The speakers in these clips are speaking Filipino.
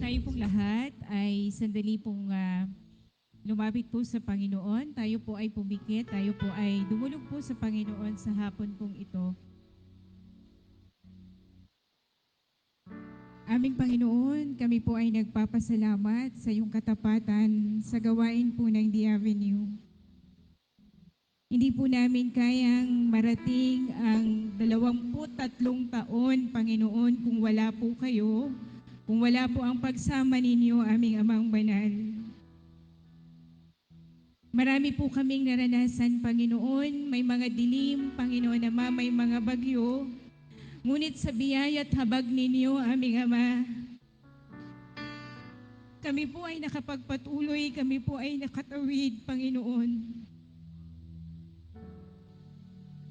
tayo pong lahat ay sandali pong lumapit po sa Panginoon. Tayo po ay pumikit, tayo po ay dumulog po sa Panginoon sa hapon pong ito. Aming Panginoon, kami po ay nagpapasalamat sa iyong katapatan sa gawain po ng The Avenue. Hindi po namin kayang marating ang 23 taon, Panginoon, kung wala po kayo, kung wala po ang pagsama ninyo, aming Amang Banal. Marami po kaming naranasan, Panginoon. May mga dilim, Panginoon Ama, may mga bagyo. Ngunit sa biyaya at habag ninyo, aming Ama, kami po ay nakapagpatuloy, kami po ay nakatawid, Panginoon.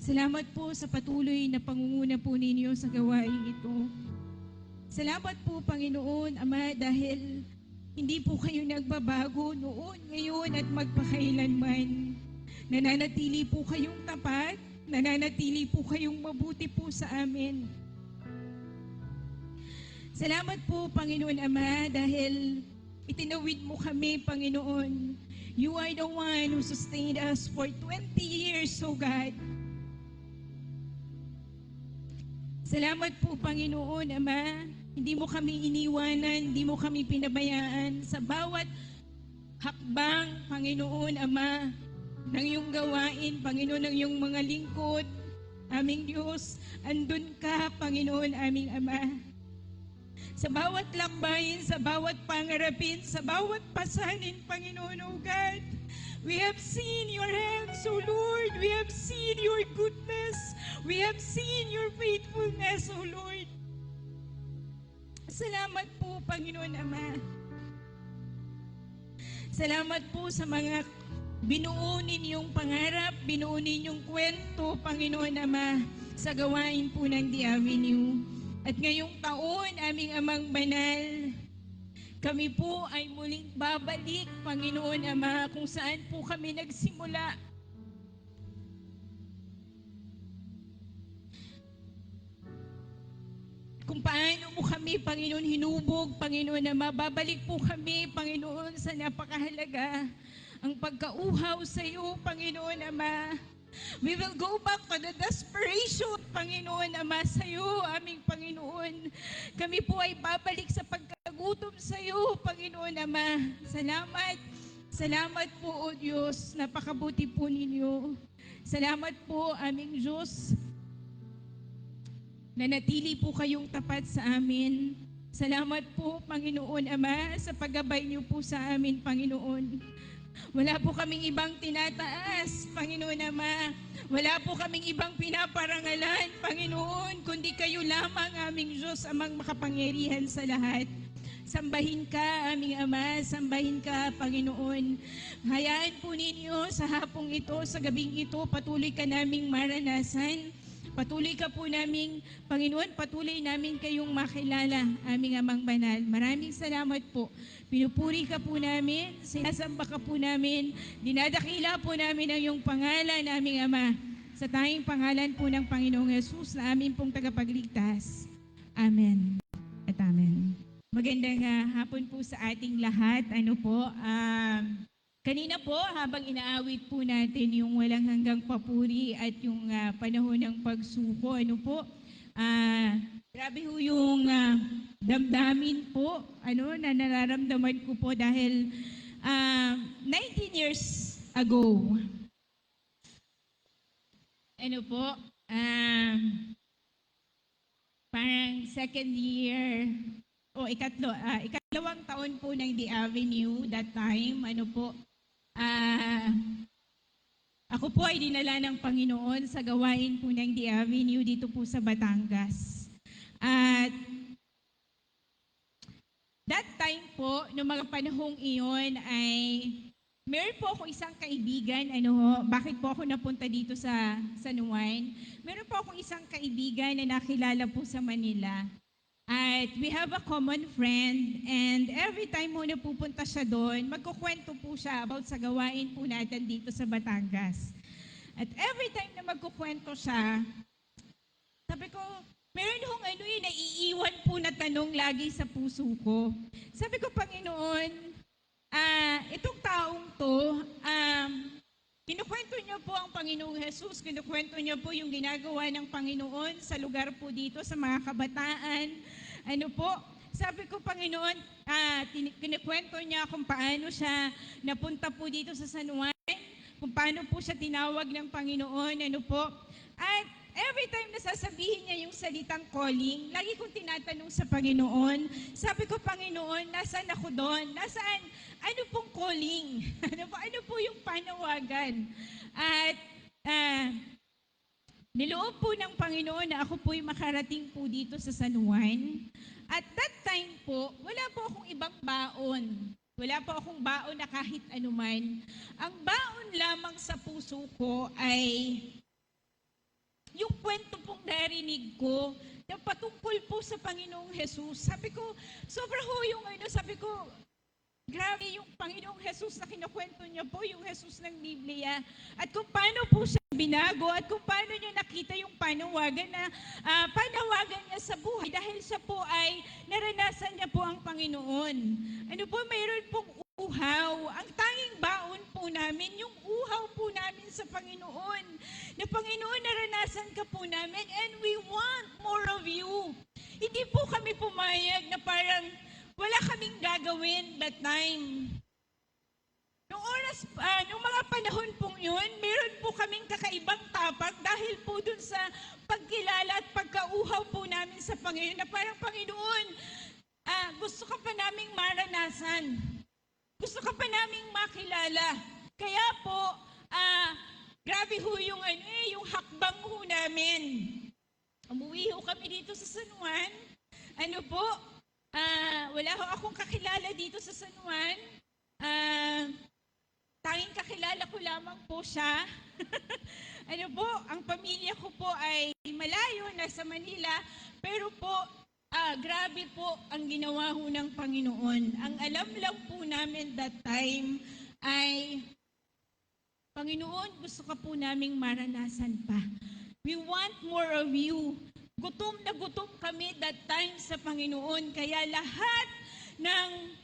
Salamat po sa patuloy na pangunguna po ninyo sa gawain ito. Salamat po, Panginoon, Ama, dahil hindi po kayo nagbabago noon, ngayon at magpakailanman. Nananatili po kayong tapat, nananatili po kayong mabuti po sa amin. Salamat po, Panginoon Ama, dahil itinawid mo kami, Panginoon. You are the one who sustained us for 20 years, oh God. Salamat po, Panginoon Ama. Hindi mo kami iniwanan, hindi mo kami pinabayaan sa bawat hakbang, Panginoon Ama, ng iyong gawain, Panginoon, ng iyong mga lingkod. Aming Diyos, andun ka, Panginoon, aming Ama. Sa bawat lakbayin, sa bawat pangarapin, sa bawat pasanin, Panginoon, oh God, we have seen your hands, O Lord. We have seen your goodness. We have seen your faithfulness, O Lord. Salamat po, Panginoon Ama. Salamat po sa mga binuo ninyong pangarap, binuo ninyong kwento, Panginoon Ama, sa gawain po ng The Avenue. At ngayong taon, aming Amang Banal, kami po ay muling babalik, Panginoon Ama, kung saan po kami nagsimula. Kung paano mo kami, Panginoon, hinubog, Panginoon Ama, babalik po kami, Panginoon, sa napakahalaga, ang pagkauhaw sa iyo, Panginoon Ama. We will go back to the desperation, Panginoon Ama, sa iyo, aming Panginoon. Kami po ay babalik sa pagkagutom sa iyo, Panginoon Ama. Salamat. Salamat po, O Diyos. Napakabuti po ninyo. Salamat po, aming Diyos. Nanatili po kayong tapat sa amin. Salamat po, Panginoon Ama, sa paggabay niyo po sa amin, Panginoon. Wala po kaming ibang tinataas, Panginoon Ama. Wala po kaming ibang pinaparangalan, Panginoon, kundi kayo lamang, aming Diyos, amang makapangyarihan sa lahat. Sambahin ka, aming Ama, sambahin ka, Panginoon. Hayaan po ninyo sa hapong ito, sa gabing ito, patuloy ka naming maranasan. Patuloy ka po naming, Panginoon, patuloy namin kayong makilala, aming Amang Banal. Maraming salamat po. Pinupuri ka po namin, sinasamba ka po namin, dinadakila po namin ang iyong pangalan, aming Ama, sa tanging pangalan po ng Panginoong Yesus na amin pong tagapagligtas. Amen at amen. Magandang hapon po sa ating lahat. Kanina po, habang inaawit po natin yung walang hanggang papuri at yung panahon ng pagsuko, grabe ho yung damdamin po, na nararamdaman ko po dahil 19 years ago, parang second year, ikalawang taon po ng The Avenue that time, ako po ay dinala ng Panginoon sa gawain po ng The Avenue dito po sa Batangas. At that time po, noong mga panahong iyon ay meron po ako isang kaibigan, bakit po ako napunta dito sa San Juan? Meron po akong isang kaibigan na nakilala po sa Manila. At we have a common friend, and every time mo na pupunta siya doon, magkukwento po siya about sa gawain po natin dito sa Batangas. At every time na magkukwento siya, sabi ko, meron hong naiiwan po na tanong lagi sa puso ko. Sabi ko, Panginoon, itong taong to, kinukwento niyo po ang Panginoong Jesus, kinukwento niyo po yung ginagawa ng Panginoon sa lugar po dito, sa mga kabataan. Sabi ko, Panginoon, kinukwento niya kung paano siya napunta po dito sa San Juan, kung paano po siya tinawag ng Panginoon, At every time na sasabihin niya yung salitang calling, lagi kong tinatanong sa Panginoon, sabi ko, Panginoon, nasaan ako doon? Ano pong calling? Ano po yung panawagan? At niloob po ng Panginoon na ako po'y makarating po dito sa San Juan. At that time po, wala po akong ibang baon. Wala po akong baon na kahit anuman. Ang baon lamang sa puso ko ay yung kwento pong narinig ko na patungkol po sa Panginoong Jesus. Sabi ko, sobra ho yung sabi ko, grabe yung Panginoong Jesus na kinukwento niya po, yung Jesus ng Biblia. At kung paano po siya binago at kung paano niya nakita yung panawagan niya sa buhay dahil siya po ay naranasan niya po ang Panginoon. Mayroon pong uhaw. Ang tanging baon po namin, yung uhaw po namin sa Panginoon. Na Panginoon, naranasan ka po namin and we want more of you. Hindi po kami pumayag na parang wala kaming gagawin that time. Nung mga panahon pong yun, meron po kaming kakaibang tapak dahil po dun sa pagkilala at pagkauhaw po namin sa Panginoon na parang, Panginoon, gusto ka pa naming maranasan. Gusto ka pa naming makilala. Kaya po, grabe ho yung hakbang ho namin. Umuwi ho kami dito sa San Juan. Wala ho akong kakilala dito sa San Juan. Tanging kakilala ko lamang po siya. Ang pamilya ko po ay malayo, nasa Manila. Pero po, grabe po ang ginawa ho ng Panginoon. Ang alam lang po namin that time ay, Panginoon, gusto ka po naming maranasan pa. We want more of you. Gutom na gutom kami that time sa Panginoon. Kaya lahat ng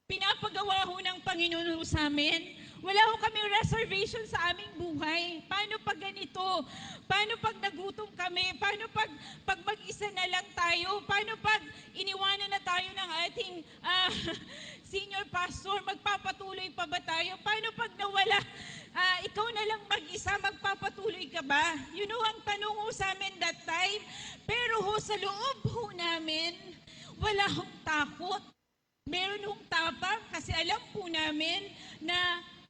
pinapagawa ho ng Panginoon sa amin, wala ho kaming reservation sa aming buhay. Paano pag ganito? Paano pag nagutom kami? Paano pag mag-isa na lang tayo? Paano pag iniwanan na tayo ng ating senior pastor? Magpapatuloy pa ba tayo? Paano pag nawala? Ikaw na lang mag-isa, magpapatuloy ka ba? Yun ho ang tanong ho sa amin that time. Pero ho sa loob ho namin, wala hong takot. Meron hong tapang kasi alam po namin na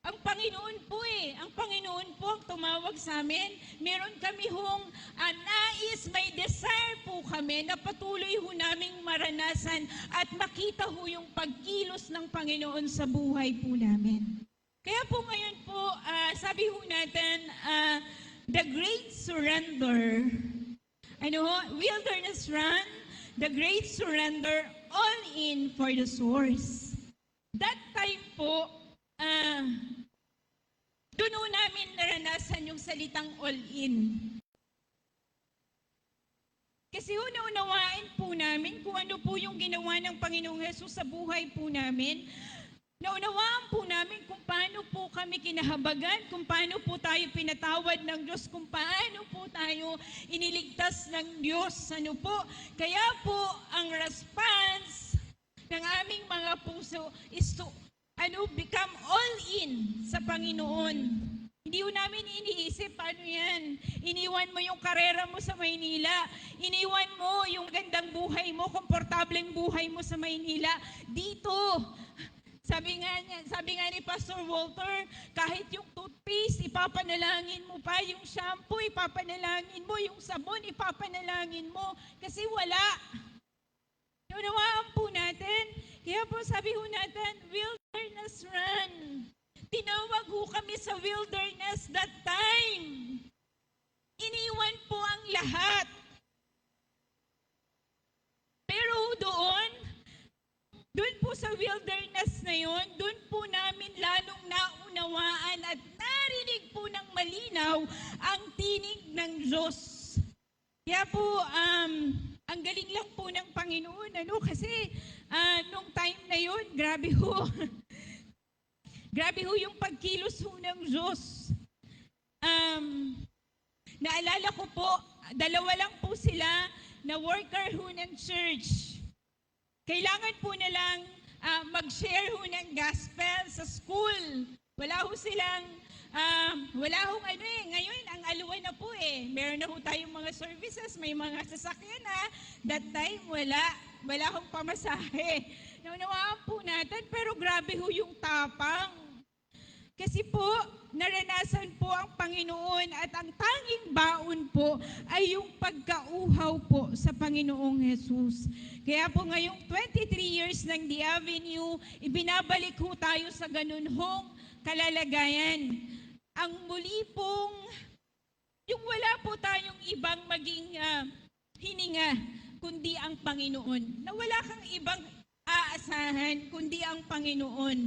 ang Panginoon po ang Panginoon po ang tumawag sa amin. Meron kami hong nais, may desire po kami na patuloy ho naming maranasan at makita ho yung pagkilos ng Panginoon sa buhay po namin. Kaya po ngayon po, sabi ho natin, the great surrender, wilderness run, the great surrender, all in for the source. That time po, doon ho namin naranasan yung salitang all in. Kasi unaunawain po namin kung ano po yung ginawa ng Panginoong Jesus sa buhay po namin. Naunawaan po namin kung paano po kami kinahabagan, kung paano po tayo pinatawad ng Diyos, kung paano po tayo iniligtas ng Diyos. Kaya po ang response ng aming mga puso is to become all in sa Panginoon. Hindi ho namin iniisip paano yan. Iniwan mo yung karera mo sa Maynila. Iniwan mo yung gandang buhay mo, komportableng buhay mo sa Maynila. Dito, sabi nga ni Pastor Walter, kahit yung toothpaste, ipapanalangin mo pa. Yung shampoo, ipapanalangin mo. Yung sabon, ipapanalangin mo. Kasi wala. Naunawaan po natin. Kaya po sabi ho natin, wilderness run. Tinawag ho kami sa wilderness that time. Iniwan po ang lahat. Pero doon po sa wilderness na yon, doon po namin lalong naunawaan at narinig po ng malinaw ang tinig ng Diyos. Kaya po, ang galing lang po ng Panginoon, kasi nung time na yun, grabe ho, grabe ho yung pagkilos ho ng Diyos. Naalala ko po, dalawa lang po sila na worker ho ng church. Kailangan po nilang mag-share ho ng gospel sa school. Wala ho silang, wala hong ngayon ang aluwan na po eh. Meron na ho tayong mga services, may mga sasakyan na. That time, wala hong pamasahe. Naunawaan po natin, pero grabe ho yung tapang. Kasi po, naranasan po ang Panginoon at ang tanging baon po ay yung pagkauhaw po sa Panginoong Jesus. Kaya po ngayong 23 years ng The Avenue, ibinabalik ho tayo sa ganun hong kalalagayan. Ang muli pong, yung wala po tayong ibang maging hininga, kundi ang Panginoon. Na wala kang ibang aasahan, kundi ang Panginoon.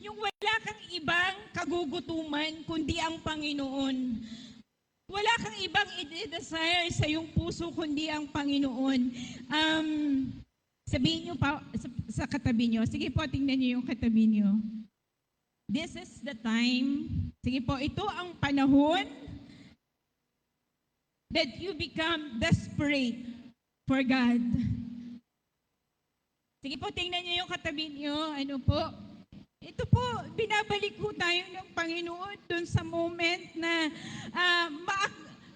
Yung wala kang ibang kagugutuman, kundi ang Panginoon. Wala kang ibang i-desire sa iyong puso, kundi ang Panginoon. Sabihin nyo pa sa katabi nyo. Sige po, tingnan nyo yung katabi nyo. This is the time. Sige po, ito ang panahon that you become desperate for God. Sige po, tingnan niyo yung katabi niyo. Ano po? Ito po, binabalik po tayo ng Panginoon dun sa moment na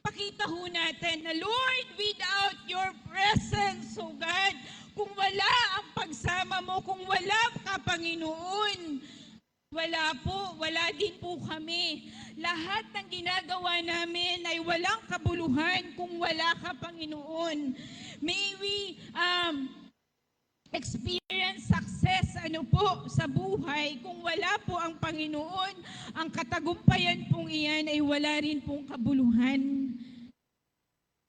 pakita ho natin na Lord, without your presence, oh God, kung wala ang pagsama mo, kung wala ka, Panginoon, wala din po kami. Lahat ng ginagawa namin ay walang kabuluhan kung wala ka, Panginoon. May we experience success sa buhay. Kung wala po ang Panginoon, ang katagumpayan pong iyan ay wala rin pong kabuluhan.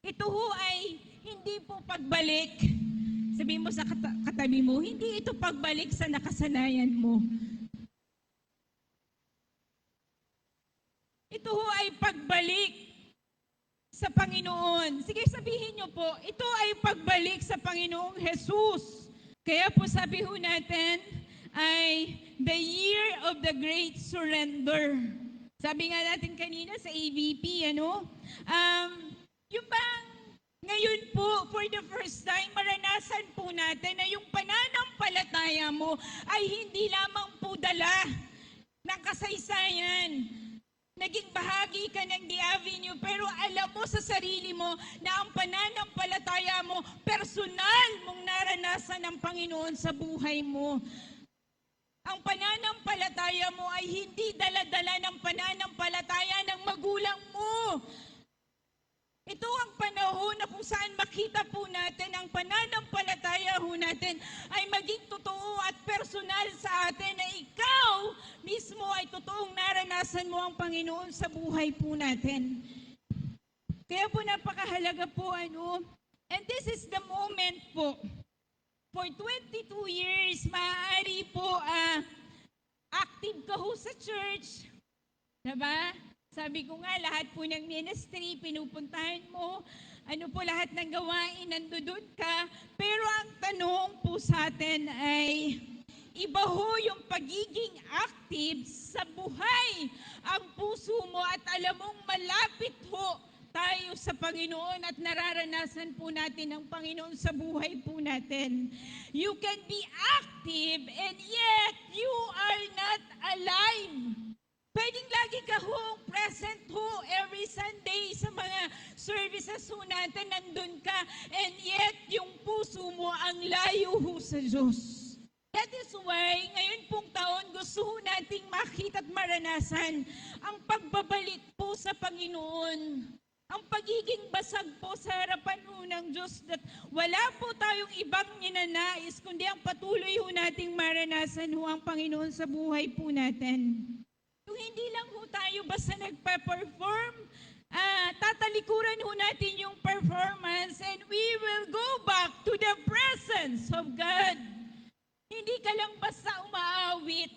Ito ho ay hindi po pagbalik. Sabihin mo sa katabi mo, hindi ito pagbalik sa nakasanayan mo. Ito ho ay pagbalik sa Panginoon. Sige, sabihin niyo po, ito ay pagbalik sa Panginoong Jesus. Kaya po sabi ho natin ay the year of the great surrender. Sabi nga natin kanina sa AVP, yung bang ngayon po, for the first time, maranasan po natin na yung pananampalataya mo ay hindi lamang po dala ng kasaysayan. Naging bahagi ka ng The Avenue, pero alam mo sa sarili mo na ang pananampalataya mo, personal mong naranasan ng Panginoon sa buhay mo. Ang pananampalataya mo ay hindi dala-dala ng pananampalataya ng magulang mo. Ito ang panahon na kung saan makita po natin ang pananampalataya ho natin ay maging totoo at personal sa atin na ikaw mismo ay totoong naranasan mo ang Panginoon sa buhay po natin. Kaya po napakahalaga po and this is the moment po. For 22 years, maaari po active ka ho sa church. Diba? Sabi ko nga, lahat po ng ministry, pinupuntahan mo, lahat ng gawain, nandun ka. Pero ang tanong po sa atin ay, iba ho yung pagiging active sa buhay. Ang puso mo at alam mong malapit ho tayo sa Panginoon at nararanasan po natin ang Panginoon sa buhay po natin. You can be active and yet you are not alive. Pwedeng lagi ka ho, present ho, every Sunday sa mga services ho natin, nandun ka, and yet yung puso mo ang layo ho sa Diyos. That is why, ngayon pong taon, gusto ho nating makita at maranasan ang pagbabalik po sa Panginoon. Ang pagiging basag po sa harapan ho ng Diyos that wala po tayong ibang ninanais, kundi ang patuloy ho nating maranasan ho ang Panginoon sa buhay po natin. Yung hindi lang ho tayo basta nagpa-perform, tatalikuran ho natin yung performance and we will go back to the presence of God. Hindi ka lang basta umaawit,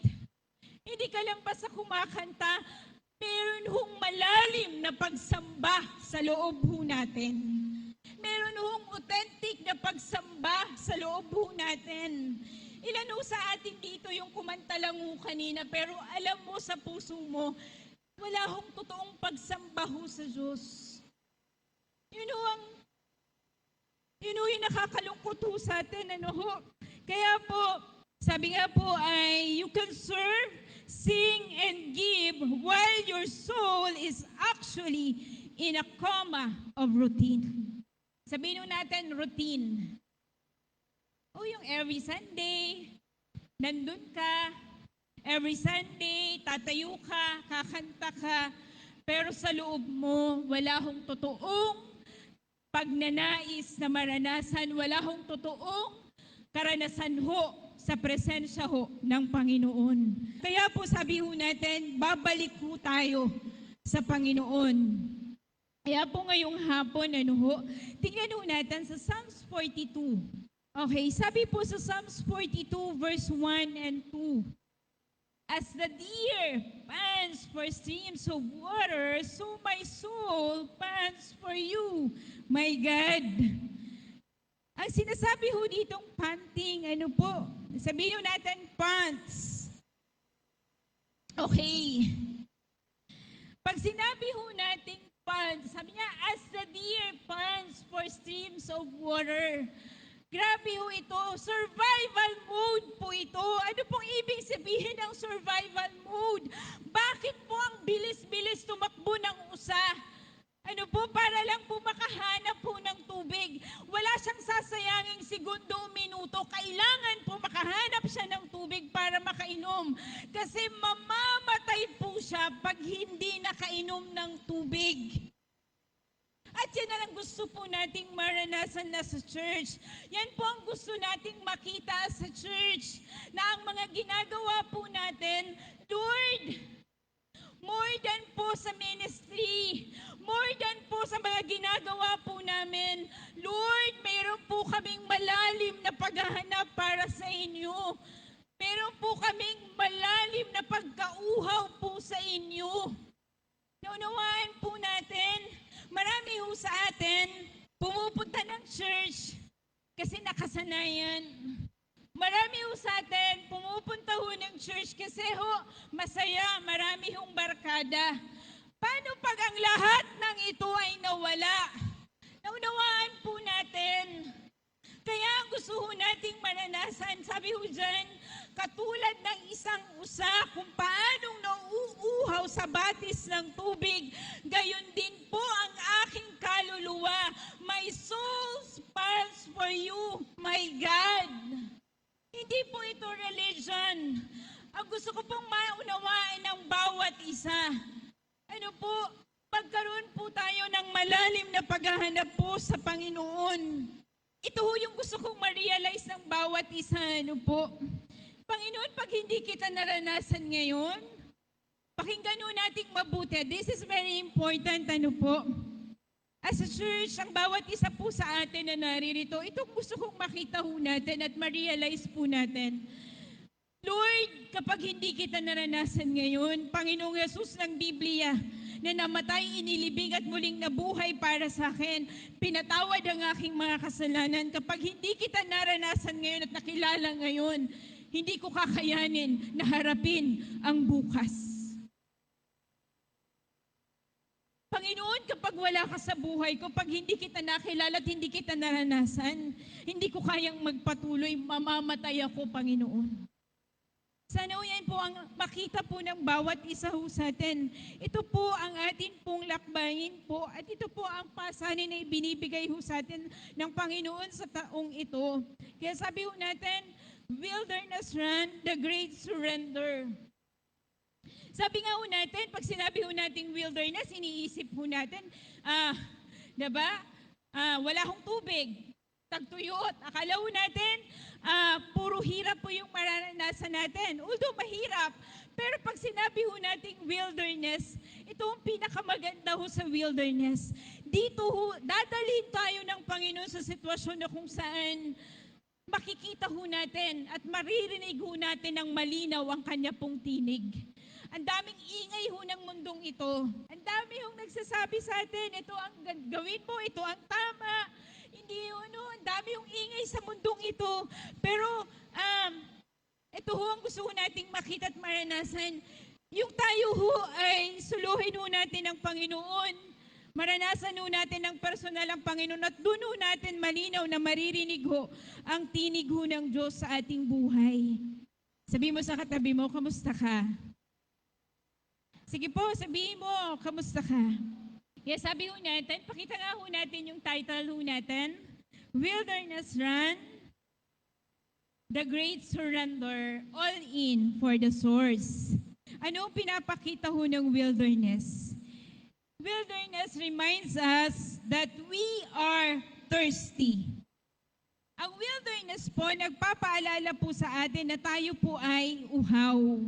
hindi ka lang basta kumakanta, meron hong malalim na pagsamba sa loob ho natin. meron hong authentic na pagsamba sa loob ho natin. Ilan ho sa atin dito yung kumanta lang ho kanina, pero alam mo sa puso mo, wala hong totoong pagsamba ho sa Diyos. Yun ho yung nakakalungkot ho sa atin, ano ho. Kaya po, sabi nga po ay, you can serve, sing, and give while your soul is actually in a coma of routine. Sabihin natin, routine. O yung every Sunday, nandun ka, every Sunday, tatayo ka, kakanta ka, pero sa loob mo, wala hong totoong pagnanais na maranasan, wala hong totoong karanasan ho sa presensya ho ng Panginoon. Kaya po sabi ho natin, babalik ho tayo sa Panginoon. Kaya po ngayong hapon, tingnan ho natin sa Psalms 42. Okay, sabi po sa Psalms 42 verse 1 and 2, as the deer pants for streams of water, so my soul pants for you, my God. Ang sinasabi ho ditong panting, sabihin ho natin pants. Okay. Pag sinabi ho natin pants, sabi niya, as the deer pants for streams of water. Grabe ho ito. Survival mode po ito. Ano pong ibig sabihin ng survival mode? Bakit po ang bilis-bilis tumakbo ng usa? Para lang po makahanap po ng tubig. Wala siyang sasayanging segundo o minuto. Kailangan po makahanap siya ng tubig para makainom. Kasi mamamatay po siya pag hindi nakainom ng tubig. At yan na lang gusto po nating maranasan na sa church. Yan po ang gusto nating makita sa church. Na ang mga ginagawa po natin, Lord, more than po sa ministry, more than po sa mga ginagawa po namin, Lord, mayroon po kaming malalim na paghahanap para sa inyo. Meron po kaming malalim na pagkauhaw po sa inyo. Naunawaan po natin, marami ho sa atin pumupunta ng church kasi nakasanayan. Marami ho sa atin pumupunta ho ng church kasi ho masaya, marami hong barkada. Paano pag ang lahat ng ito ay nawala? Naunawaan po natin. Kaya ang gusto ho nating maranasan, sabi ho dyan, katulad ng isang usa kung paanong nauuhaw sa batis ng tubig, gayon din po ang aking kaluluwa. My soul pants for you, my God. Hindi po ito religion. Ang gusto ko pong maunawaan ng bawat isa. Magkaroon po tayo ng malalim na paghahanap po sa Panginoon. Ito ho yung gusto kong ma-realize ng bawat isa, Panginoon, pag hindi kita naranasan ngayon, pakinggan ho nating mabuti. This is very important, As a church, ang bawat isa po sa atin na naririto, itong gusto kong makita ho natin at ma-realize po natin. Lord, kapag hindi kita naranasan ngayon, Panginoong Yesus ng Biblia, na namatay, inilibing at muling nabuhay para sa akin, pinatawad ang aking mga kasalanan. Kapag hindi kita naranasan ngayon at nakilala ngayon, hindi ko kakayanin na harapin ang bukas. Panginoon, kapag wala ka sa buhay ko, pag hindi kita nakilala at hindi kita naranasan, hindi ko kayang magpatuloy, mamamatay ako, Panginoon. Sana yan po ang makita po ng bawat isa ho sa atin. Ito po ang atin pong lakbayin po at ito po ang pasanin na ibinibigay ho sa atin ng Panginoon sa taong ito. Kaya sabi ho natin, wilderness run, the great surrender. Sabi nga ho natin, pag sinabi ho natin wilderness, iniisip ho natin, wala hong tubig, tagtuyot. Akala ho natin, puro hirap po yung maranasan natin. Although mahirap, pero pag sinabi ho nating wilderness, ito ang pinakamaganda ho sa wilderness. Dito ho, dadalhin tayo ng Panginoon sa sitwasyon na kung saan makikita ho natin at maririnig ho natin ng malinaw ang kanya pong tinig. Ang daming ingay ho ng mundong ito. Ang dami hong nagsasabi sa atin, ito ang gawin mo, ito ang tama. Hindi ang dami yung ingay sa mundong ito. Pero, ito ho ang gusto ho nating makita at maranasan. Yung tayo ho ay suluhin ho natin ang Panginoon. Maranasan ho natin ang personal ang Panginoon at doon ho natin malinaw na maririnig ho ang tinig ho ng Diyos sa ating buhay. Sabi mo sa katabi mo, kamusta ka? Sige po, sabihin mo, kamusta ka? Kaya sabi ho natin, pakita nga ho natin yung title ho natin, Wilderness Run, The Great Surrender, All In for the Source. Ano pinapakita ho ng wilderness? Wilderness reminds us that we are thirsty. Ang wilderness po, nagpapaalala po sa atin na tayo po ay uhaw.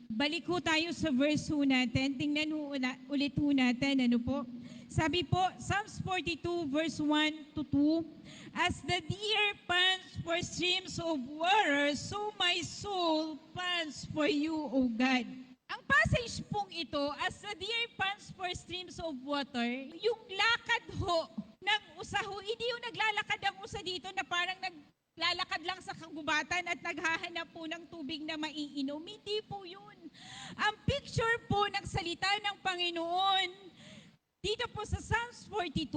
Balik ho tayo sa verse ho natin. Tingnan ho ulit ho natin. Ano po? Sabi po, Psalms 42 verse 1 to 2, As the deer pants for streams of water, so my soul pants for you, O God. Ang passage pong ito, as the deer pants for streams of water, yung lakad ho ng usa ho, hindi yung naglalakad ang usa dito na parang naglalakad lang sa kagubatan at naghahanap po ng tubig na maiinom. Hindi po yun. Ang picture po ng salita ng Panginoon, dito po sa Psalms 42,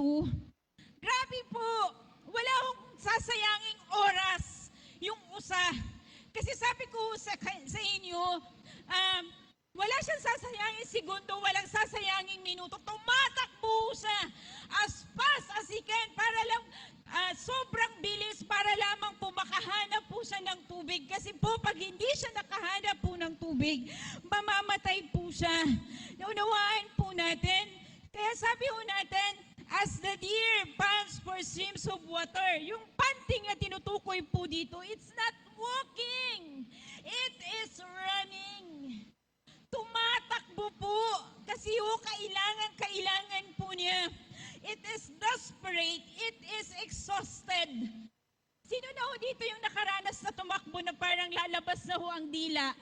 grabe po, wala akong sasayanging oras yung usa. Kasi sabi ko sa inyo, wala siyang sasayangin segundo, walang sasayangin minuto. Tumatakbo siya as fast as he can para lang sobrang bilis para lamang po makahanap po siya ng tubig. Kasi po pag hindi siya nakahanap po ng tubig, mamamatay po siya. Naunawaan po natin. Kaya sabi po natin, as the deer pants for streams of water, yung panting na tinutukoy po dito, it's not walking. It is running. Tumatakbo po kasi kailangan po niya. It is desperate. It is exhausted. Sino na ho dito yung nakaranas na tumakbo na parang lalabas na ho ang dila?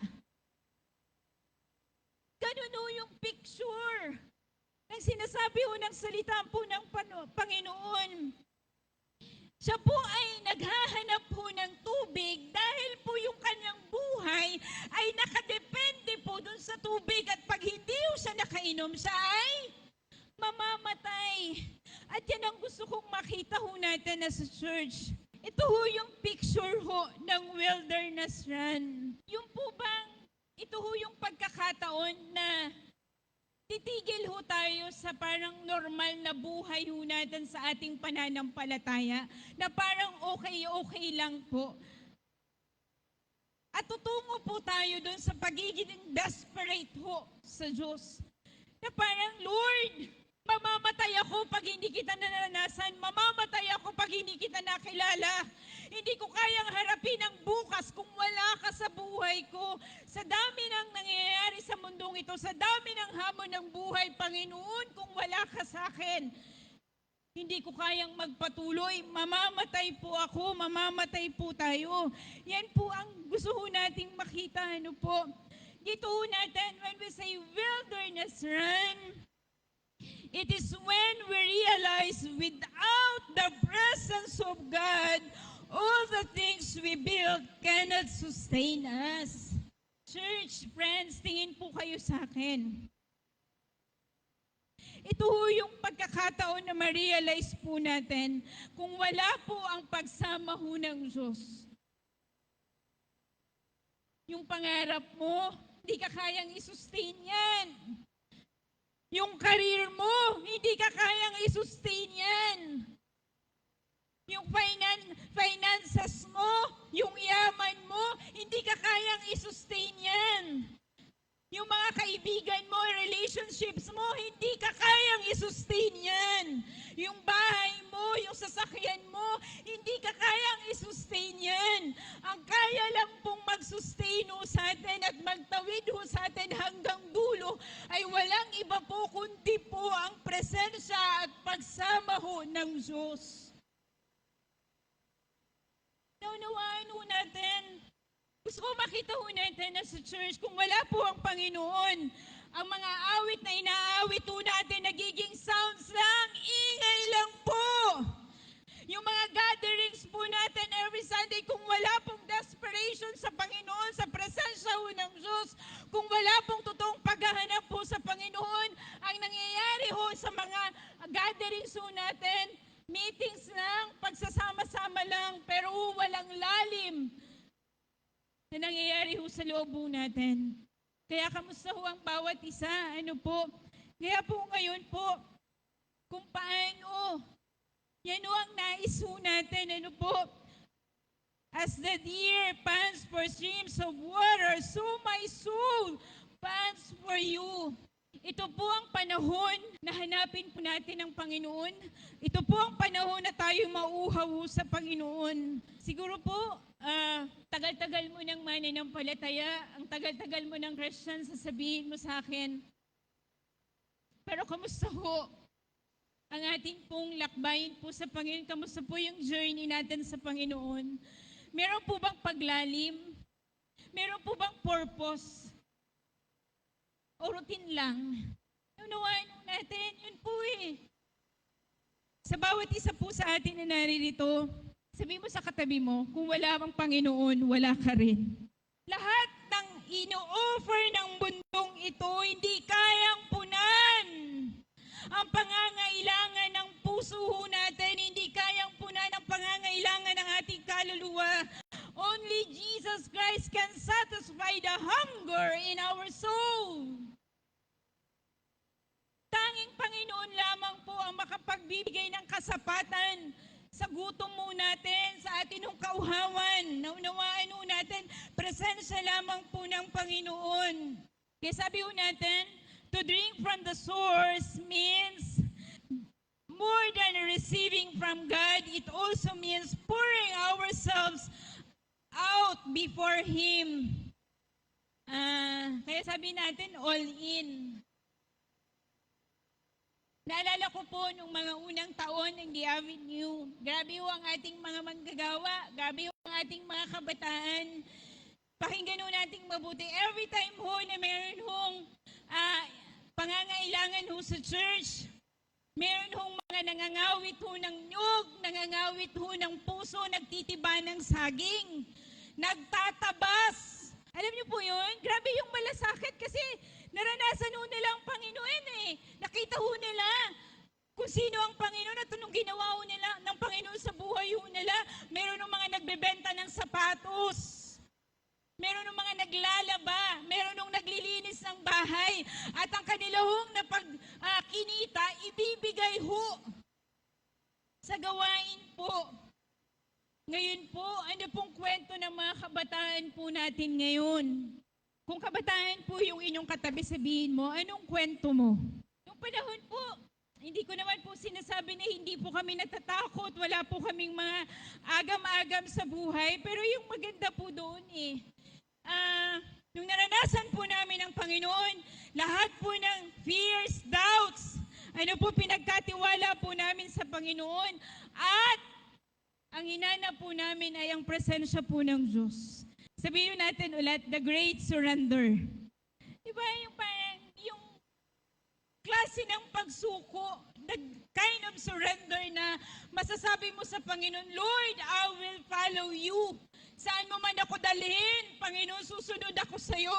Ganun ho yung picture ng sinasabi ho ng salita po ng Panginoon. Siya po ay naghahanap po ng tubig dahil po yung kanyang buhay ay nakadepende po dun sa tubig at pag hindi ho siya nakainom, siya ay mamamatay. At yan ang gusto kong makita ho natin as a church. Ito ho yung picture ho ng wilderness run. Yung po bang, ito ho yung pagkakataon na titigil ho tayo sa parang normal na buhay ho natin sa ating pananampalataya na parang okay lang po. At tutungo po tayo doon sa pagiging desperate ho sa Diyos. Na parang, Lord, mamamatay ako pag hindi kita naranasan. Mamamatay ako pag hindi kita nakilala. Hindi ko kayang harapin ang bukas kung wala ka sa buhay ko. Sa dami ng nangyayari sa mundong ito, sa dami ng hamon ng buhay, Panginoon, kung wala ka sa akin, hindi ko kayang magpatuloy. Mamamatay po ako, mamamatay po tayo. Yan po ang gusto ho nating makita. Ano po? Dito ho natin, when we say wilderness run, it is when we realize without the presence of God, all the things we build cannot sustain us. Church, friends, tingin po kayo sa akin. Ito ho yung pagkakataon na ma-realize po natin kung wala po ang pagsama ho ng Diyos. Yung pangarap mo, hindi ka kayang isustain yan. Yung career mo, hindi ka kayang isustain yan. Yung finances mo, yung yaman mo, hindi ka kayang isustain yan. Yung mga kaibigan mo, relationships mo, hindi ka kayang isustain yan. Yung bahay mo, yung sasakyan mo, hindi ka kayang isustain yan. Ang kaya lang pong mag-sustain ho sa atin at magtawid ho sa atin hanggang dulo ay walang iba po kundi po ang presensya at pagsama ho ng Diyos. Naunawaan ho natin. Gusto ko makita ho natin na sa church, kung wala po ang Panginoon, ang mga awit na inaawit ho natin, nagiging sounds lang, ingay lang po. Yung mga gatherings po natin every Sunday, kung wala pong desperation sa Panginoon, sa presensya ho ng Diyos, kung wala pong totoong paghahanap po sa Panginoon, ang nangyayari ho sa mga gatherings ho natin, meetings lang, pagsasama-sama lang, pero walang lalim na nangyayari ho sa loob ho natin. Kaya kamusta ho ang bawat isa? Ano po? Kaya po ngayon po, kung paano, yan ho ang nais ho natin. Ano po? As the deer pants for streams of water, so my soul pants for you. Ito po ang panahon na hanapin po natin ang Panginoon. Ito po ang panahon na tayo mauuhaw sa Panginoon. Siguro po, tagal-tagal mo ng mananampalataya, ang tagal-tagal mo ng Christian, sasabihin mo sa akin, pero kamusta ho ang ating pong lakbayin po sa Panginoon? Kamusta po yung journey natin sa Panginoon? Meron po bang paglalim? Meron po bang purpose? O routine lang? Unawain natin, yun po eh. Sa bawat isa po sa atin na naririto, sabi mo sa katabi mo, kung wala bang Panginoon, wala ka rin. Lahat ng ino-offer ng bundong ito, hindi kayang punan. Ang pangangailangan ng puso natin, hindi kayang punan ang pangangailangan ng ating kaluluwa. Only Jesus Christ can satisfy the hunger in our soul. Tanging Panginoon lamang po ang makapagbibigay ng kasapatan sa gutom mo natin, sa atin ng kauhawan. Naunawaan mo natin, presensya lamang po ng Panginoon. Kaya sabi po natin, to drink from the source means more than receiving from God. It also means pouring ourselves out before Him. Kaya sabi natin, all in. Naalala ko po nung mga unang taon ng The Avenue, grabe ho ang ating mga manggagawa, grabe ho ang ating mga kabataan. Pakinggan ho nating mabuti. Every time ho na meron hong pangangailangan ho sa church, meron hong mga nangangawit ho ng nyug, nangangawit ho ng puso, nagtitiba ng saging, nagtatabas. Alam niyo po yun? Grabe yung malasakit kasi naranasan ho nila ang Panginoon eh. Nakita ho nila kung sino ang Panginoon at anong ginawa ho nila ng Panginoon sa buhay ho nila. Meron ng mga nagbebenta ng sapatos. Meron ng mga naglalaba. Meron ng naglilinis ng bahay. At ang kanila hong napagkinita, ibibigay ho sa gawain po. Ngayon po, ano pong kwento ng mga kabataan po natin ngayon? Kung kabataan po yung inyong katabi, sabihin mo, anong kwento mo? Yung panahon po, hindi ko naman po sinasabi na hindi po kami natatakot, wala po kaming mga agam-agam sa buhay, pero yung maganda po doon nung naranasan po namin ang Panginoon, lahat po ng fears, doubts, ano po pinagkatiwala po namin sa Panginoon, at ang hinanap po namin ay ang presensya po ng Diyos. Sabihin natin ulit, the great surrender. Diba yung klase ng pagsuko, the kind of surrender na masasabi mo sa Panginoon, Lord, I will follow you. Saan mo man ako dalhin, Panginoon, susunod ako sa iyo.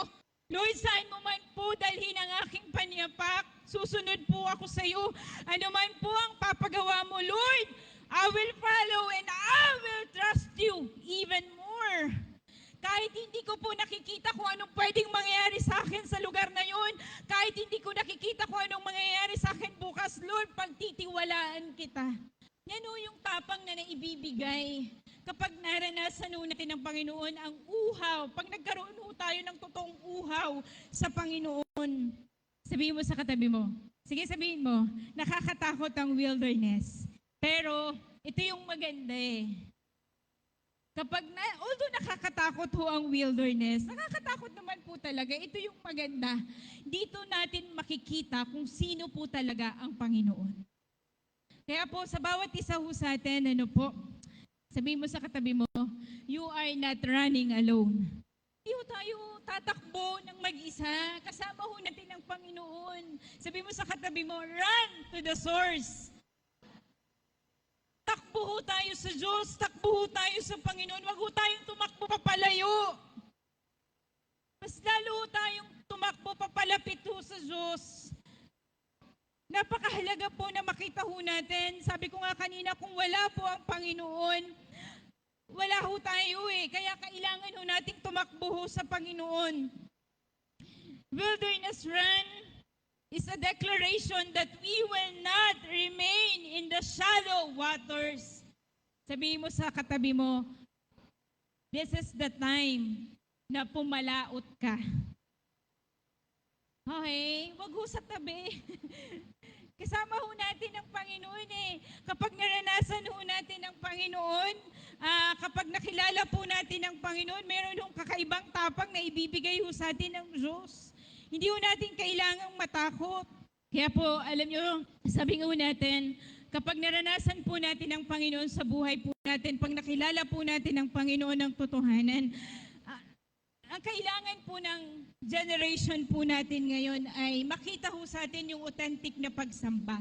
Lord, saan mo man po dalhin ang aking panyapak, susunod po ako sa iyo. Ano man po ang papagawa mo, Lord, I will follow and I will trust you even more. Kahit hindi ko po nakikita kung anong pwedeng mangyayari sa akin sa lugar na yun, kahit hindi ko nakikita kung anong mangyayari sa akin bukas, Lord, pagtitiwalaan kita. Yan o yung tapang na naibibigay kapag naranasan natin ng Panginoon ang uhaw. Pag nagkaroon tayo ng totoong uhaw sa Panginoon. Sabihin mo sa katabi mo. Sige, sabihin mo, nakakatakot ang wilderness. Pero ito yung maganda eh. Although nakakatakot ho ang wilderness, nakakatakot naman po talaga. Ito yung maganda. Dito natin makikita kung sino po talaga ang Panginoon. Kaya po, sa bawat isa ho sa atin, sabihin mo sa katabi mo, you are not running alone. Hindi ho tayo tatakbo ng mag-isa. Kasama ho natin ang Panginoon. Sabihin mo sa katabi mo, run to the source. Takbo tumakbo ho tayo sa Diyos, takbo ho tayo sa Panginoon, wag ho tayong tumakbo papalayo. Mas lalo ho tayong tumakbo papalapit ho sa Diyos. Napakahalaga po na makita ho natin. Sabi ko nga kanina, kung wala po ang Panginoon, wala ho tayo eh. Kaya kailangan ho nating tumakbo ho sa Panginoon. Wilderness run is a declaration that we will not remain in the shallow waters. Sabihin mo sa katabi mo, this is the time na pumalaot ka. Okay? Wag ho sa tabi. Kasama ho natin ang Panginoon eh. Kapag naranasan ho natin ang Panginoon, kapag nakilala po natin ang Panginoon, meron hong kakaibang tapang na ibibigay ho sa atin ng Diyos. Hindi ho natin kailangang matakot. Kaya po, alam nyo, sabi ho natin, kapag naranasan po natin ang Panginoon sa buhay po natin, pag nakilala po natin ang Panginoon ng totohanan, ang kailangan po ng generation po natin ngayon ay makita ho sa atin yung authentic na pagsamba.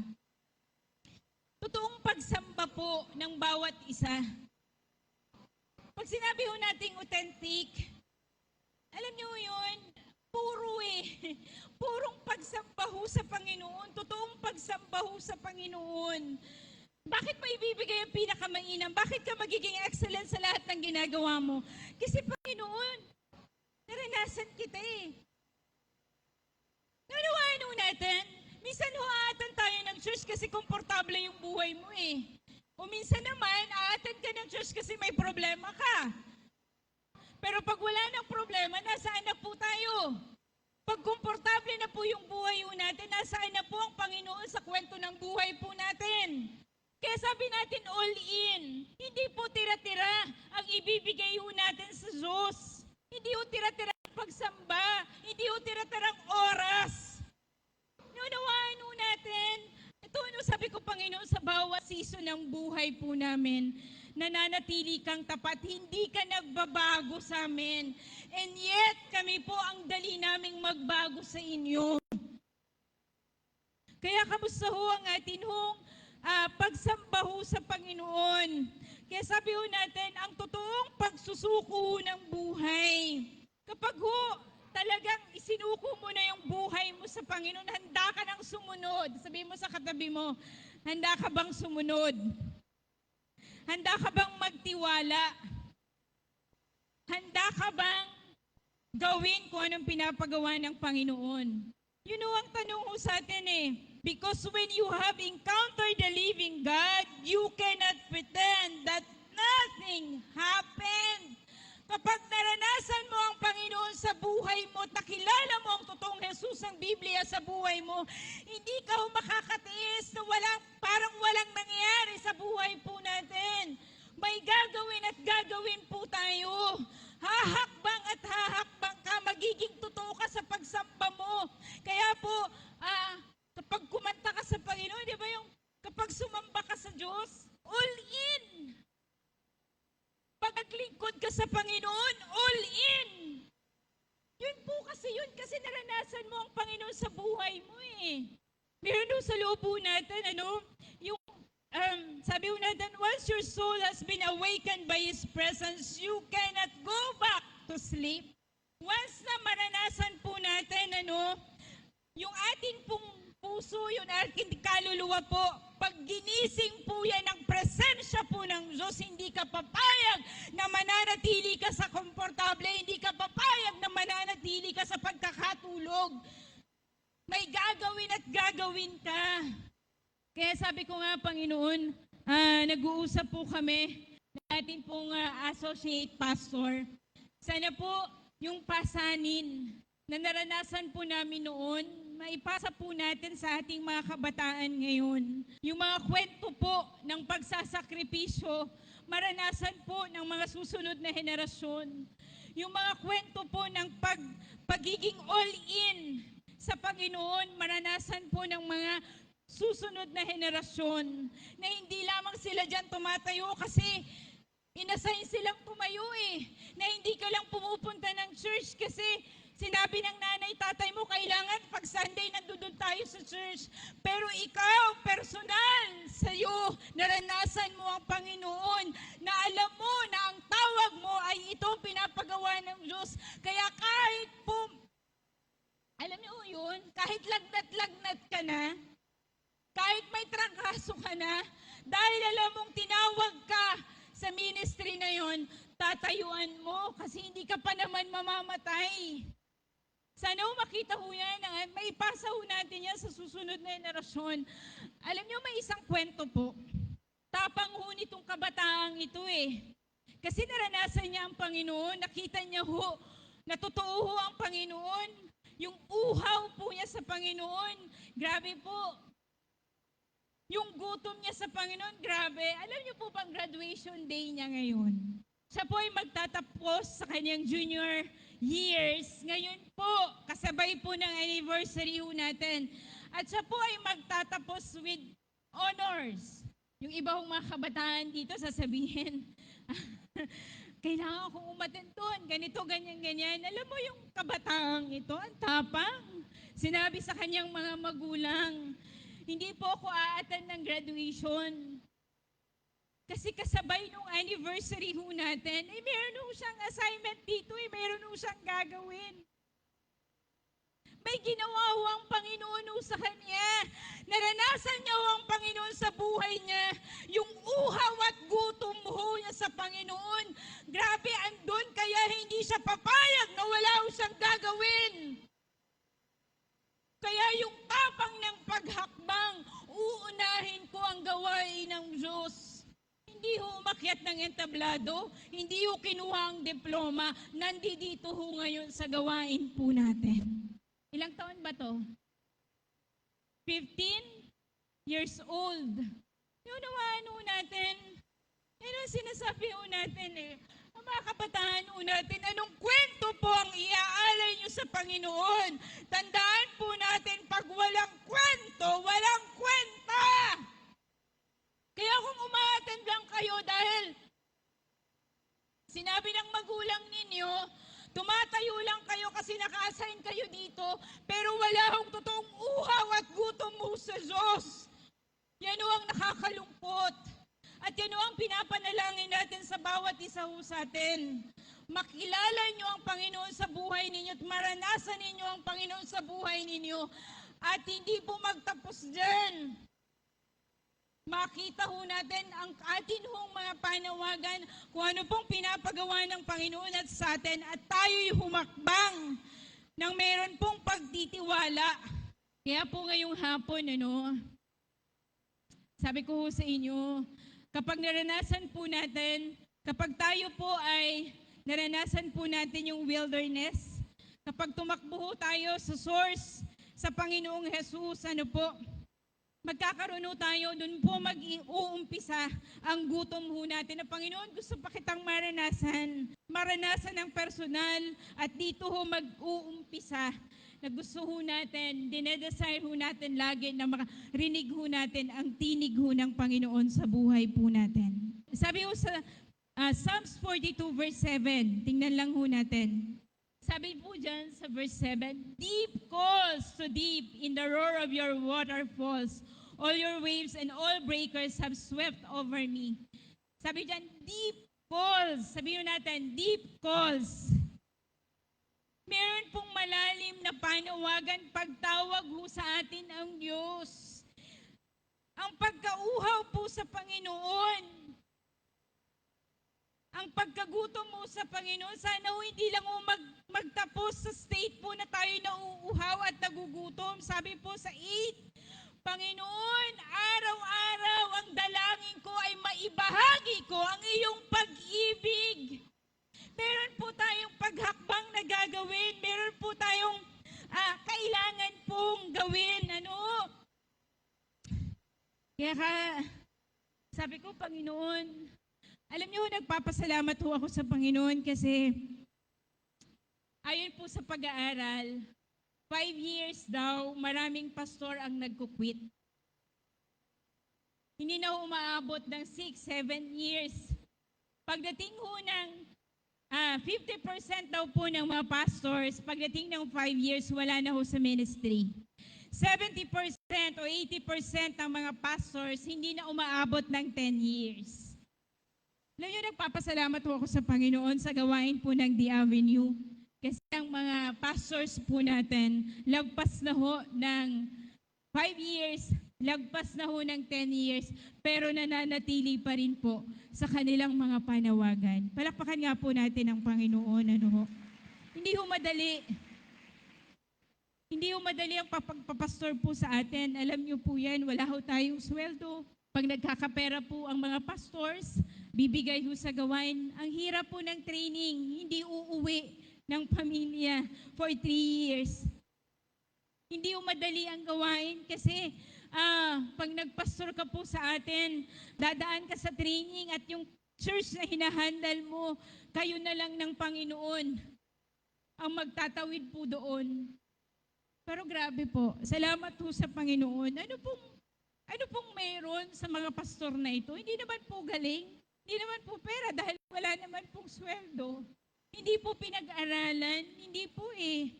Totoong pagsamba po ng bawat isa. Pag sinabi ho nating authentic, alam niyo yun, puro eh. Purong pagsamba ho sa Panginoon. Totoong pagsamba ho sa Panginoon. Bakit mo ibibigay ang pinakamainam? Bakit ka magiging excellent sa lahat ng ginagawa mo? Kasi Panginoon, naranasan kita eh. Nanawaan ho natin, minsan aatan tayo ng church kasi komportable yung buhay mo eh. O minsan naman, aatan ka ng church kasi may problema ka. Pero pag wala ng problema, nasaan na po tayo? Pag komportable na po yung buhay ho natin, nasaan na po ang Panginoon sa kwento ng buhay po natin? Kaya sabi natin all in, hindi po tira-tira ang ibibigay ho natin sa Diyos. Hindi ho tira-tirang pagsamba. Hindi ho tira-tirang oras. Nunawaan ho natin. Ito, sabi ko, Panginoon, sa bawat season ng buhay po namin, nananatili kang tapat. Hindi ka nagbabago sa amin. And yet, kami po ang dali naming magbago sa inyo. Kaya kamusta ho ang atin hong pagsamba ho sa Panginoon? Kaya sabi ho natin, ang totoong pagsusuko ng buhay. Kapag ho, talagang isinuko mo na yung buhay mo sa Panginoon, handa ka nang sumunod. Sabihin mo sa katabi mo, handa ka bang sumunod? Handa ka bang magtiwala? Handa ka bang gawin kung anong pinapagawa ng Panginoon? Yun ho ang tanong ho sa atin eh. Because when you have encountered the living God, you cannot pretend that nothing happened. Kapag naranasan mo ang Panginoon sa buhay mo, nakilala mo ang totoong Jesus ang Biblia sa buhay mo, hindi ka makakatiis na parang walang nangyayari sa buhay po natin. May gagawin at gagawin po tayo. Hahakbang at hahakbang ka, magiging totoo ka sa pagsamba mo. Kaya po, kapag kumanta ka sa Panginoon, di ba yung kapag sumamba ka sa Diyos, all in. Pag naglingkod ka sa Panginoon, all in. Yun po kasi naranasan mo ang Panginoon sa buhay mo eh. Meron doon sa loob natin, yung sabi ho natin, once your soul has been awakened by His presence, you cannot go back to sleep. Once na maranasan po natin, yung ating pong puso, yung ating kaluluwa po, pag ginising po yan ng presensya po ng Diyos, hindi ka papayag na mananatili ka sa komportable, hindi ka papayag na mananatili ka sa pagkakatulog. May gagawin at gagawin ka. Kaya sabi ko nga, Panginoon, nag-uusap po kami ng ating pong associate pastor. Sana po yung pasanin na naranasan po namin noon, maipasa po natin sa ating mga kabataan ngayon. Yung mga kwento po ng pagsasakripisyo, maranasan po ng mga susunod na henerasyon. Yung mga kwento po ng pagiging all-in sa Panginoon, maranasan po ng mga susunod na henerasyon na hindi lamang sila dyan tumatayo kasi inassign silang tumayo na hindi ka lang pumupunta ng church kasi sinabi ng nanay, tatay mo, kailangan pag Sunday nandun tayo sa church. Pero ikaw, personal, sa'yo, naranasan mo ang Panginoon, na alam mo na ang tawag mo ay itong pinapagawa ng Diyos. Kaya kahit po, alam niyo yun, kahit lagnat-lagnat ka na, kahit may trangkaso ka na, dahil alam mong tinawag ka sa ministry na yon, tatayuan mo kasi hindi ka pa naman mamamatay. Sana makita ho yan, maipasa ho natin yan sa susunod na henerasyon. Alam niyo, may isang kwento po. Tapang ho nitong kabataang ito eh. Kasi naranasan niya ang Panginoon, nakita niya ho, na totoo ho ang Panginoon. Yung uhaw po niya sa Panginoon, grabe po. Yung gutom niya sa Panginoon, grabe. Alam niyo po bang graduation day niya ngayon? Siya po ay magtatapos sa kanyang junior years. Ngayon po, kasabay po ng anniversary ho natin. At siya po ay magtatapos with honors. Yung iba hong mga kabataan dito sasabihin, kailangan kong umattend doon, ganito, ganyan, ganyan. Alam mo yung kabataang ito, ang tapang. Sinabi sa kanyang mga magulang, hindi po ako a-attend ng graduation. Kasi kasabay nung anniversary ho natin, meron ho siyang assignment dito, meron ho siyang gagawin. May ginawa ho ang Panginoon ho sa kanya. Naranasan niya ho ang Panginoon sa buhay niya. Yung uhaw at gutom ho niya sa Panginoon. Grabe, andun kaya hindi siya papayag na wala ho siyang gagawin. Kaya yung tapang ng paghakbang, uunahin ko ang gawain ng Diyos. Hindi ho umakyat ng entablado, hindi ho kinuha ang diploma, nandito ho ngayon sa gawain po natin. Ilang taon ba to? 15 years old. Unawaan ho natin. Yan ang sinasabi ho natin eh. Ang mga kabataan ho natin, anong kwento po ang iaalay nyo sa Panginoon? Tandaan po natin, pag walang kwento, walang kwenta. Kaya kung umaattend lang kayo dahil sinabi ng magulang ninyo, tumatayo lang kayo kasi naka-assign kayo dito, pero wala hong totoong uhaw at gutom mo sa Diyos. Yan ho ang nakakalungkot. At yan ho ang pinapanalangin natin sa bawat isa ho sa atin. Makilala nyo ang Panginoon sa buhay ninyo at maranasan ninyo ang Panginoon sa buhay ninyo. At hindi po magtapos dyan. Makita ho natin ang atin hong mga panawagan kung ano pong pinapagawa ng Panginoon at sa atin at tayo'y humakbang ng meron pong pagtitiwala. Kaya po ngayong hapon, sabi ko sa inyo, kapag naranasan po natin, kapag tayo po ay naranasan po natin yung wilderness, kapag tumakbo tayo sa source, sa Panginoong Jesus, magkakaroon tayo, dun po mag-uumpisa ang gutom ho natin. Na Panginoon, gusto pa kitang maranasan ng personal, at dito ho mag-uumpisa na gusto ho natin, dinedesire ho natin lagi na makarinig ho natin ang tinig ho ng Panginoon sa buhay po natin. Sabi ho sa Psalms 42 verse 7, tingnan lang ho natin. Sabi po dyan sa verse 7, deep calls to deep in the roar of your waterfalls. All your waves and all breakers have swept over me. Sabi dyan, deep calls. Sabihin natin, deep calls. Meron pong malalim na panawagan, pagtawag ho sa atin ang Diyos. Ang pagkauhaw po sa Panginoon. Ang pagkagutom mo sa Panginoon, sana ho hindi lang ho magtapos sa state po na tayo nauuhaw at nagugutom. Sabi po sa 8, Panginoon, araw-araw ang dalangin ko ay maibahagi ko ang iyong pag-ibig. Meron po tayong paghakbang na gagawin. Meron po tayong kailangan pong gawin. Kaya sabi ko, Panginoon, alam niyo, nagpapasalamat ho ako sa Panginoon kasi ayon po sa pag-aaral, 5 years daw, maraming pastor ang nagkukwit. Hindi na umaabot ng 6-7 years. Pagdating ho ng 50% daw po ng mga pastors, pagdating ng 5 years, wala na ho sa ministry. 70% o 80% ng mga pastors hindi na umaabot ng 10 years. Alam niyo, nagpapasalamat po ako sa Panginoon sa gawain po ng The Avenue. Kasi ang mga pastors po natin, lagpas na ho ng 5 years, lagpas na ho ng 10 years, pero nananatili pa rin po sa kanilang mga panawagan. Palakpakan nga po natin ang Panginoon. Ano ho? Hindi ho madali. Hindi ho madali ang pagpapastor po sa atin. Alam niyo po yan, wala ho tayong sweldo. Pag nagkakapera po ang mga pastors, bibigay ho sa gawain. Ang hirap po ng training, hindi uuwi ng pamilya for 3 years. Hindi ho madali ang gawain kasi pag nagpastor ka po sa atin, dadaan ka sa training at yung church na hinahandle mo, kayo na lang ng Panginoon ang magtatawid po doon. Pero grabe po, salamat po sa Panginoon. Ano pong mayroon sa mga pastor na ito? Hindi naman po galing, hindi naman po pera dahil wala naman pong sweldo. Hindi po pinag-aralan, hindi po eh.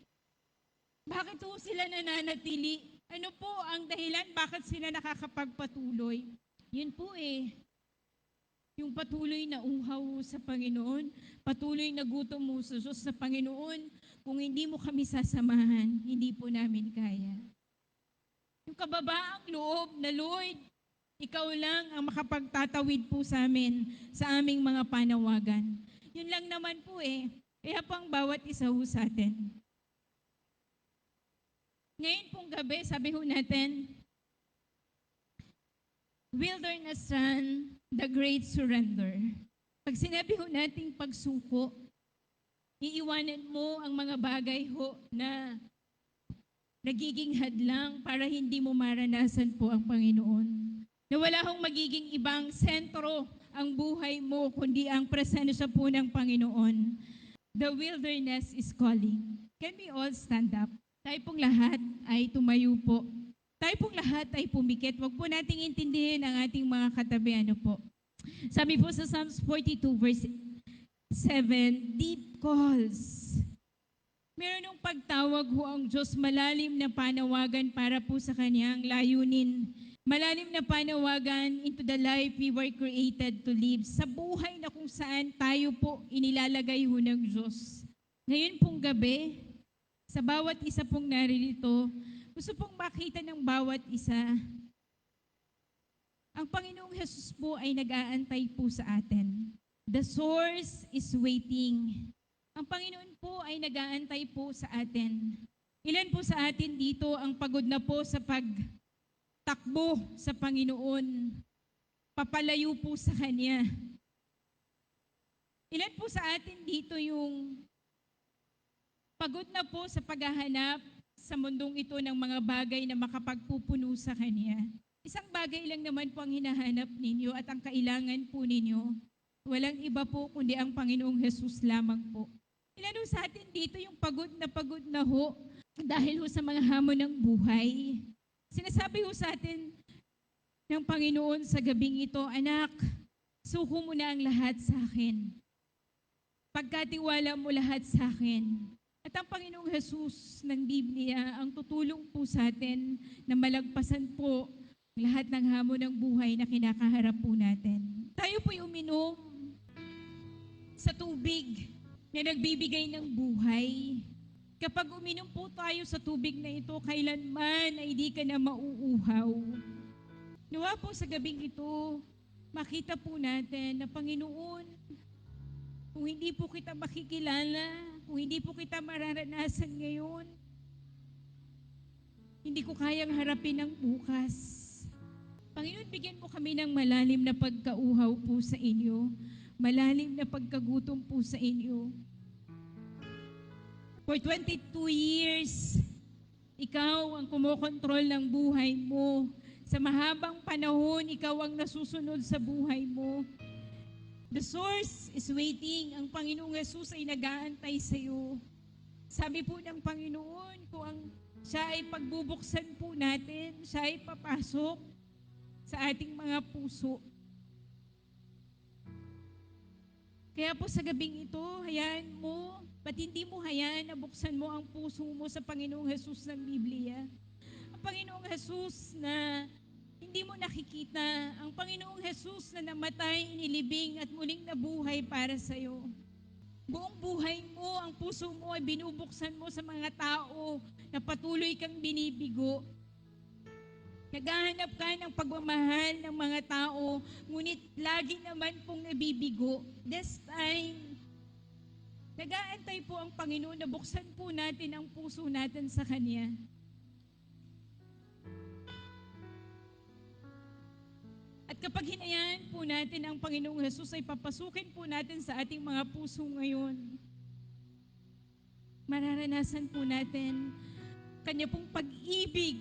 Bakit po sila nananatili? Ano po ang dahilan bakit sila nakakapagpatuloy? Yun po eh. Yung patuloy na uhaw sa Panginoon, patuloy na gutom mo sa Diyos sa Panginoon, kung hindi mo kami sasamahan, hindi po namin kaya. Yung kababaang loob na Lord, ikaw lang ang makapagtatawid po sa amin, sa aming mga panawagan. Yun lang naman po eh. Kaya po ang bawat isa ho sa atin. Ngayon pong gabi, sabi ho natin, Wilderness Run, the Great Surrender. Pag sinabi ho nating pagsuko, iiwanan mo ang mga bagay ho na nagiging hadlang para hindi mo maranasan po ang Panginoon. Na wala hong magiging ibang sentro ang buhay mo, kundi ang presensya po ng Panginoon. The wilderness is calling. Can we all stand up? Tayo pong lahat ay tumayo po. Tayo pong lahat ay pumikit. Huwag po nating intindihin ang ating mga katabi. Ano po? Sabi po sa Psalms 42 verse 7, deep calls. Meron ng pagtawag ho ang Diyos, malalim na panawagan para po sa kanyang layunin. Malalim na panawagan into the life we were created to live. Sa buhay na kung saan tayo po inilalagay ho ng Diyos. Ngayon pong gabi, sa bawat isa pong naririto, gusto pong makita ng bawat isa, ang Panginoong Jesus po ay nag-aantay po sa atin. The source is waiting. Ang Panginoon po ay nag-aantay po sa atin. Ilan po sa atin dito ang pagod na po sa pagtakbo sa Panginoon, papalayo po sa Kanya? Ilan po sa atin dito yung pagod na po sa paghahanap sa mundong ito ng mga bagay na makapagpupuno sa Kanya? Isang bagay lang naman po ang hinahanap ninyo at ang kailangan po ninyo. Walang iba po kundi ang Panginoong Jesus lamang po. Ilan ho sa atin dito yung pagod na ho dahil ho sa mga hamon ng buhay? Sinasabi ho sa atin ng Panginoon sa gabing ito, anak, suko mo na ang lahat sa akin. Pagkatiwala mo lahat sa akin. At ang Panginoong Jesus ng Biblia ang tutulong po sa atin na malagpasan po lahat ng hamon ng buhay na kinakaharap po natin. Tayo po'y uminom sa tubig na nagbibigay ng buhay. Kapag uminom po tayo sa tubig na ito, kailanman ay di ka na mauuhaw. Nawa po sa gabing ito, makita po natin na Panginoon, kung hindi po kita makikilala, kung hindi po kita mararanasan ngayon, hindi ko kayang harapin ang bukas. Panginoon, bigyan mo kami ng malalim na pagkauhaw po sa inyo, malalim na pagkagutom po sa inyo. For 22 years, ikaw ang kumokontrol ng buhay mo. Sa mahabang panahon, ikaw ang nasusunod sa buhay mo. The source is waiting. Ang Panginoong Jesus ay nag-aantay sa iyo. Sabi po ng Panginoon, kung siya ay pagbubuksan po natin, siya ay papasok sa ating mga puso. Kaya po sa gabing ito, hayaan mo, ba't hindi mo hayaan na buksan mo ang puso mo sa Panginoong Jesus ng Biblia? Ang Panginoong Jesus na hindi mo nakikita, ang Panginoong Jesus na namatay, inilibing at muling nabuhay para sa iyo. Buong buhay mo, ang puso mo ay binubuksan mo sa mga tao na patuloy kang binibigo. Naghahanap ka ng pagmamahal ng mga tao, ngunit lagi naman pong nabibigo. This time, nag-aantay po ang Panginoon na buksan po natin ang puso natin sa Kanya. At kapag hinayaan po natin ang Panginoong Jesus, ay papasukin po natin sa ating mga puso ngayon. Mararanasan po natin Kanya pong pag-ibig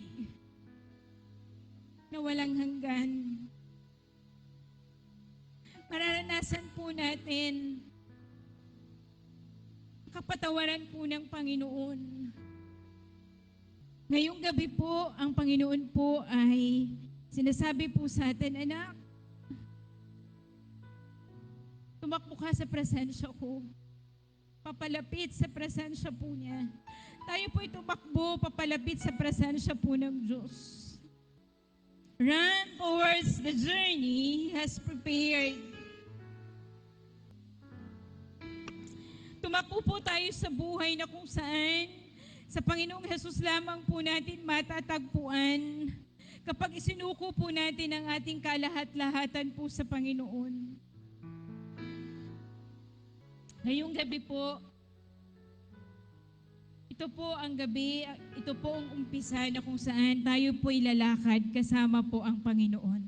na walang hanggan. Mararanasan po natin kapatawaran po ng Panginoon. Ngayong gabi po, ang Panginoon po ay sinasabi po sa atin, anak, tumakbo ka sa presensya ko. Papalapit sa presensya po niya. Tayo po'y tumakbo, papalapit sa presensya po ng Diyos. Run towards the journey He has prepared. Tumakbo po tayo sa buhay na kung saan sa Panginoong Jesus lamang po natin matatagpuan kapag isinuko po natin ang ating kalahat-lahatan po sa Panginoon. Ngayong gabi po, ito po ang gabi, ito po ang umpisa na kung saan tayo po'y lalakad kasama po ang Panginoon.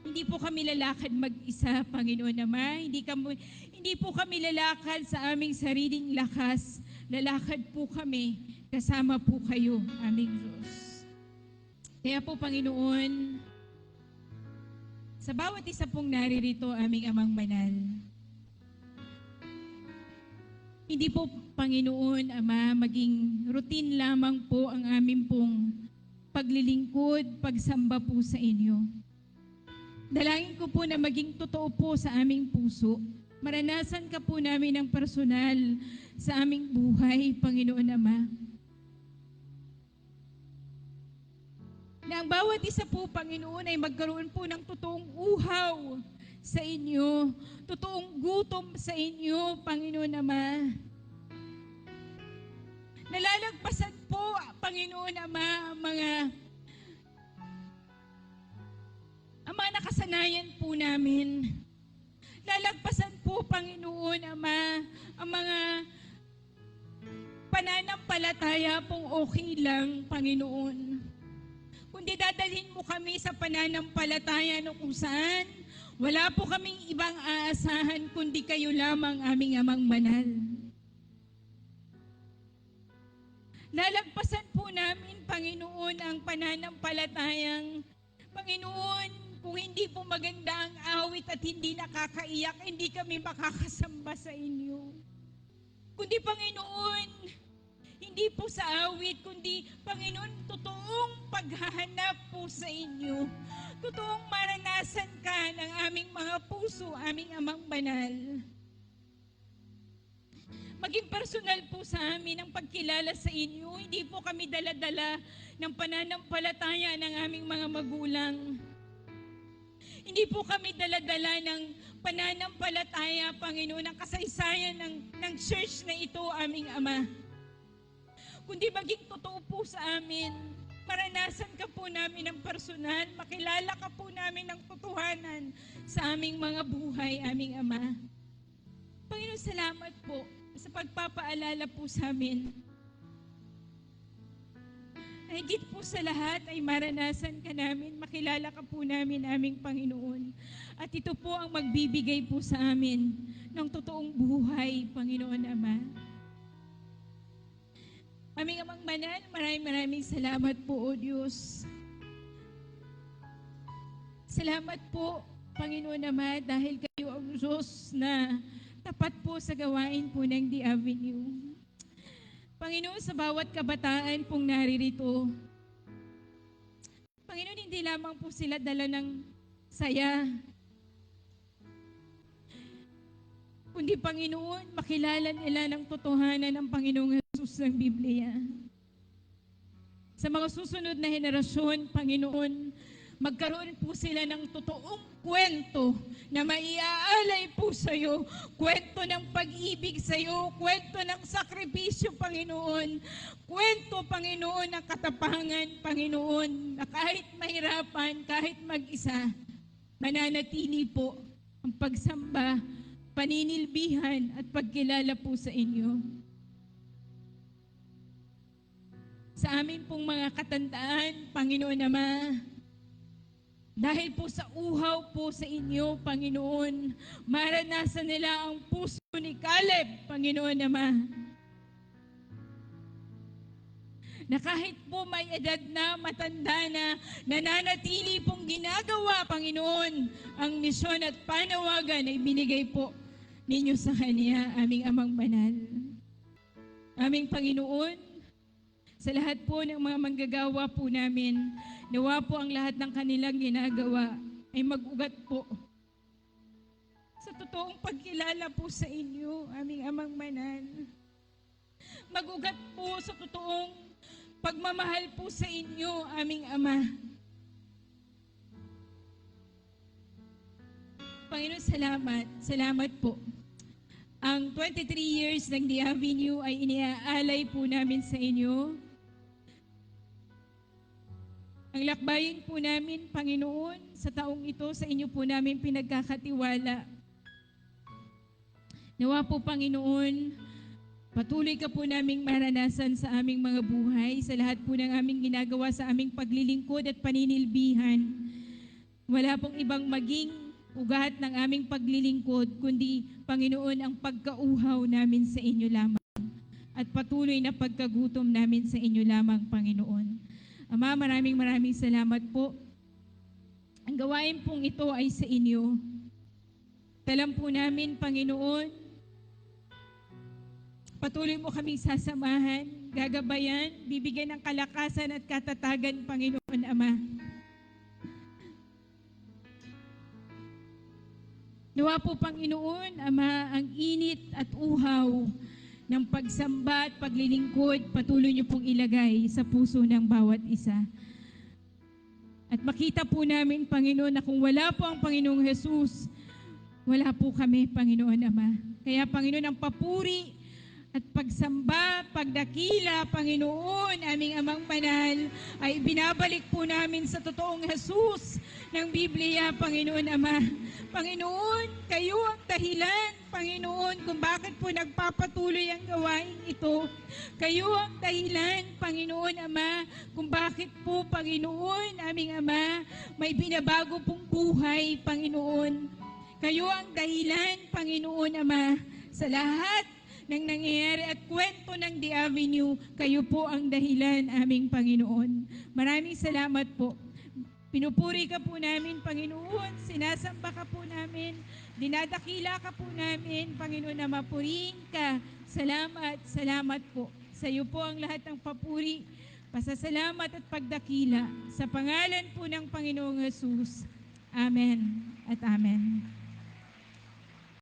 Hindi po kami lalakad mag-isa, Panginoon Ama. Hindi po kami lalakad sa aming sariling lakas. Lalakad po kami, kasama po kayo, aming Diyos. Kaya po, Panginoon, sa bawat isa pong naririto, aming Amang Banal, hindi po, Panginoon, Ama, maging routine lamang po ang aming pong paglilingkod, pagsamba po sa inyo. Dalangin ko po na maging totoo po sa aming puso. Maranasan ka po namin ng personal sa aming buhay, Panginoon Ama. Na ang bawat isa po, Panginoon, ay magkaroon po ng totoong uhaw sa inyo, totoong gutom sa inyo, Panginoon Ama. Nalalagpasan po, Panginoon Ama, ang mga nakasanayan po namin. Lalagpasan po, Panginoon Ama, ang mga pananampalataya pong okay lang, Panginoon. Kundi dadalhin mo kami sa pananampalataya no kung saan wala po kaming ibang aasahan kundi kayo lamang, aming Amang Banal. Lalagpasan po namin, Panginoon, ang pananampalatayang, Panginoon, kung hindi po maganda ang awit at hindi nakakaiyak, hindi kami makakasamba sa inyo. Kundi, Panginoon, hindi po sa awit, kundi, Panginoon, totoong paghahanap po sa inyo. Totoong maranasan ka ng aming mga puso, aming Amang Banal. Maging personal po sa amin ang pagkilala sa inyo. Hindi po kami dala-dala ng pananampalataya ng aming mga magulang. Hindi po kami dala-dala ng pananampalataya, Panginoon, ng kasaysayan ng church na ito, aming Ama. Kundi maging totoo po sa amin, maranasan ka po namin ng personal, makilala ka po namin ng totohanan sa aming mga buhay, aming Ama. Panginoon, salamat po sa pagpapaalala po sa amin. Higit po sa lahat ay maranasan ka namin, makilala ka po namin, aming Panginoon. At ito po ang magbibigay po sa amin ng totoong buhay, Panginoon Ama. Aming Amang Banal, maraming salamat po, O Diyos. Salamat po, Panginoon Ama, dahil kayo ang Diyos na tapat po sa gawain po ng The Avenue. Panginoon, sa bawat kabataan pong naririto, Panginoon, hindi lamang po sila dala ng saya, kundi, Panginoon, makilala nila ng totohanan ng Panginoong Jesus ng Biblia. Sa mga susunod na henerasyon, Panginoon, magkaroon po sila ng totoong kwento na maiaalay po sa iyo. Kwento ng pag-ibig sa iyo, kwento ng sakripisyo, Panginoon. Kwento, Panginoon, ng katapangan, Panginoon, na kahit mahirapan, kahit mag-isa, mananatili po ang pagsamba, paninilbihan at pagkilala po sa inyo. Sa amin pong mga katandaan, Panginoon Ama, dahil po sa uhaw po sa inyo, Panginoon, maranasan nila ang puso ni Caleb, Panginoon Ama, na kahit po may edad na, matanda na, nananatili pong ginagawa, Panginoon, ang misyon at panawagan na ibinigay po ninyo sa Kanya, aming Amang Banal. Aming Panginoon, sa lahat po ng mga manggagawa po namin, nawa po ang lahat ng kanilang ginagawa ay mag-ugat po sa totoong pagkilala po sa inyo, aming Amang Banal. Mag-ugat po sa totoong pagmamahal po sa inyo, aming Ama. Panginoon, salamat. Salamat po. Ang 23 years ng The Avenue ay iniaalay po namin sa inyo. Ang lakbayin po namin, Panginoon, sa taong ito, sa inyo po namin pinagkakatiwala. Nawa po, Panginoon, patuloy ka po naming maranasan sa aming mga buhay, sa lahat po ng aming ginagawa sa aming paglilingkod at paninilbihan. Wala pong ibang maging ugat ng aming paglilingkod, kundi, Panginoon, ang pagkauhaw namin sa inyo lamang at patuloy na pagkagutom namin sa inyo lamang, Panginoon. Ama, maraming salamat po. Ang gawain pong ito ay sa inyo. Talam po namin, Panginoon, patuloy mo kaming sasamahan, gagabayan, bibigyan ng kalakasan at katatagan, Panginoon Ama. Nawa po, Panginoon, Ama, ang init at uhaw ng pagsamba at paglilingkod, patuloy niyo pong ilagay sa puso ng bawat isa. At makita po namin, Panginoon, na kung wala po ang Panginoong Jesus, wala po kami, Panginoon Ama. Kaya, Panginoon, ang papuri at pagsamba, pagdakila, Panginoon, aming Amang Banal, ay binabalik po namin sa totoong Jesus ng Biblia, Panginoon Ama. Panginoon, kayo ang dahilan, Panginoon, kung bakit po nagpapatuloy ang gawain ito. Kayo ang dahilan, Panginoon Ama, kung bakit po, Panginoon, aming Ama, may binabago pong buhay, Panginoon. Kayo ang dahilan, Panginoon Ama, sa lahat ng nangyayari at kwento ng The Avenue, kayo po ang dahilan, aming Panginoon. Maraming salamat po. Pinupuri ka po namin, Panginoon. Sinasamba ka po namin. Dinadakila ka po namin, Panginoon, na mapurihin ka. Salamat, salamat po. Sa iyo po ang lahat ng papuri, pasasalamat at pagdakila. Sa pangalan po ng Panginoong Jesus. Amen at amen.